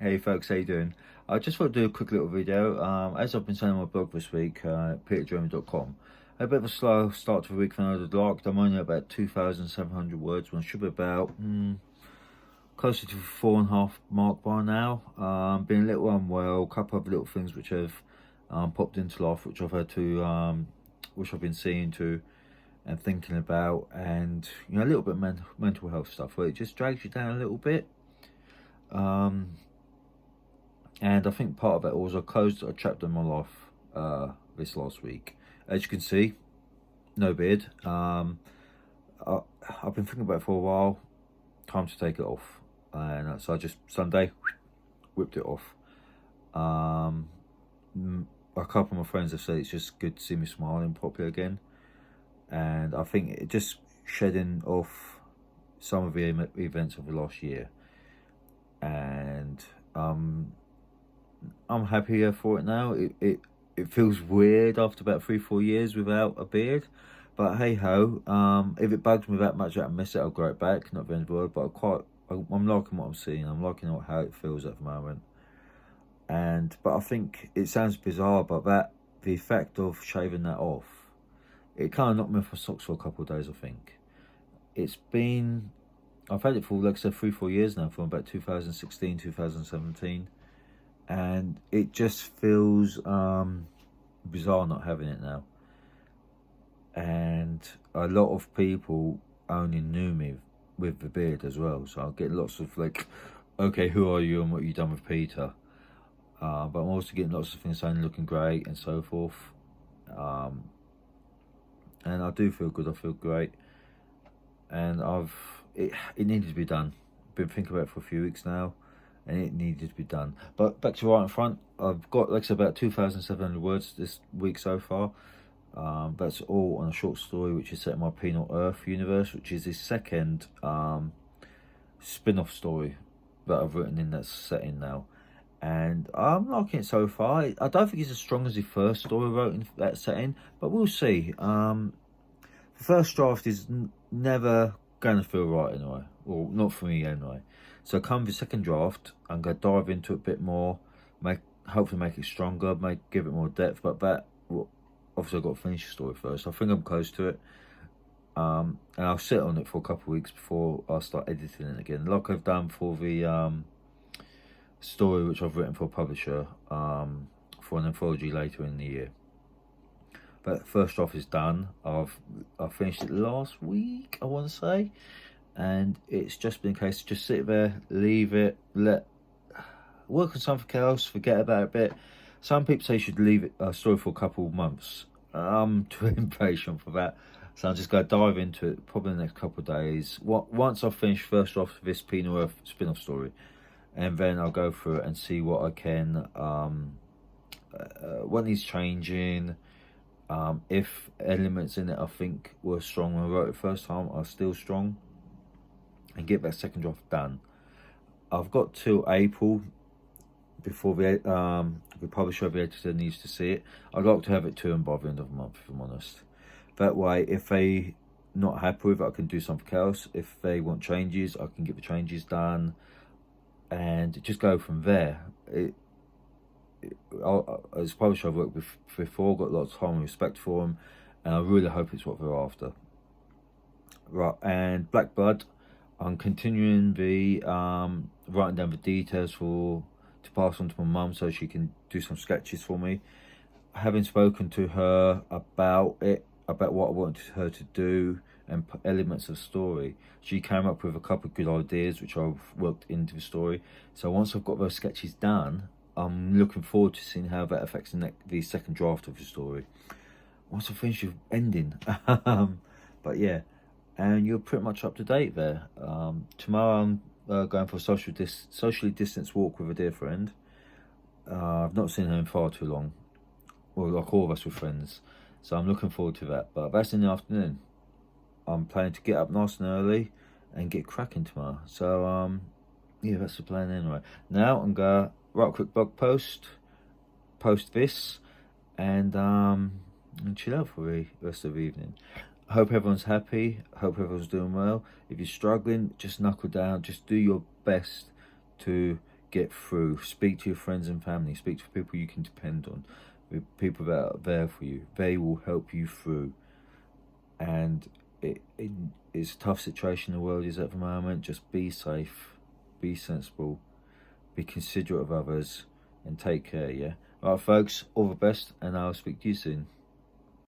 Hey folks, how you doing? I just want to do a quick little video. As I've been saying on my blog this week, peterjeremy.com, a bit of a slow start to the week than I would like. I'm only about 2,700 words when I should be about closer to the 4.5 mark by now. Been a little unwell, a couple of little things which have popped into life, which I've had to, which I've been seeing to and thinking about, and a little bit of mental health stuff where it just drags you down a little bit. And I think part of it was I closed a chapter in my life this last week. As you can see, no beard. I've been thinking about it for a while. Time to take it off, and so I just Sunday whipped it off. A couple of my friends have said it's just good to see me smiling properly again, and I think it just shedding off some of the events of the last year, and I'm happier for it now. It feels weird after about 3-4 years without a beard, but hey ho. If it bugs me that much that I miss it, I'll grow it back. Not the end of the world, but I'm liking what I'm seeing. I'm liking how it feels at the moment. But I think it sounds bizarre, but the effect of shaving that off, it kind of knocked me off my socks for a couple of days. I think I've had it for, like I said, 3-4 years now, from about 2016, 2017. And it just feels bizarre not having it now. And a lot of people only knew me with the beard as well, so I'll get lots of like, okay, who are you and what you done with Peter? But I'm also getting lots of things saying looking great and so forth. And I do feel good. I feel great, and it needed to be done. Been thinking about it for a few weeks now, and it needed to be done. But back to right in front, I've got, like I said, about 2,700 words this week so far. That's all on a short story which is set in my Penal Earth universe, which is the second spin-off story that I've written in that setting now. And I'm liking it so far. I don't think it's as strong as the first story I wrote in that setting, but we'll see. The first draft is never going to feel right anyway. Well, not for me anyway. So come the second draft, I'm going to dive into it a bit more, hopefully make it stronger, give it more depth. But obviously I've got to finish the story first. I think I'm close to it. And I'll sit on it for a couple of weeks before I start editing it again, like I've done for the story which I've written for a publisher for an anthology later in the year. But first draft is done. I finished it last week, I want to say, and it's just been a case of just sit there, leave it, work on something else, forget about it a bit. Some people say you should leave a story for a couple of months. I'm too impatient for that, so I'm just going to dive into it probably in the next couple of days. Once I've finished first draft of this Penal Earth spin-off story, and then I'll go through it and see what I can, what needs changing. If elements in it I think were strong when I wrote it first time are still strong, and get that second draft done. I've got till April before the publisher, the editor, needs to see it. I'd like to have it to them by the end of the month, if I'm honest. That way, if they not happy with it, I can do something else. If they want changes, I can get the changes done, and just go from there. As a publisher I've worked with before, got a lot of time and respect for them, and I really hope it's what they're after. Right, and Black Blood, I'm continuing the writing down the details to pass on to my mum so she can do some sketches for me. Having spoken to her about it, about what I wanted her to do and elements of the story, she came up with a couple of good ideas which I've worked into the story. So once I've got those sketches done, I'm looking forward to seeing how that affects the second draft of the story once I finish the ending. But yeah, and you're pretty much up to date there. Tomorrow I'm going for a socially distanced walk with a dear friend. I've not seen her in far too long. Well, like all of us were friends, so I'm looking forward to that. But that's in the afternoon. I'm planning to get up nice and early and get cracking tomorrow. So yeah, that's the plan anyway. Now I'm gonna write a quick blog post this, and chill out for the rest of the evening. I hope everyone's happy. I hope everyone's doing well. If you're struggling, just knuckle down. Just do your best to get through. Speak to your friends and family. Speak to people you can depend on. People that are there for you. They will help you through. And it's a tough situation the world is at the moment. Just be safe, be sensible, be considerate of others, and take care, yeah? Alright folks, all the best, and I'll speak to you soon.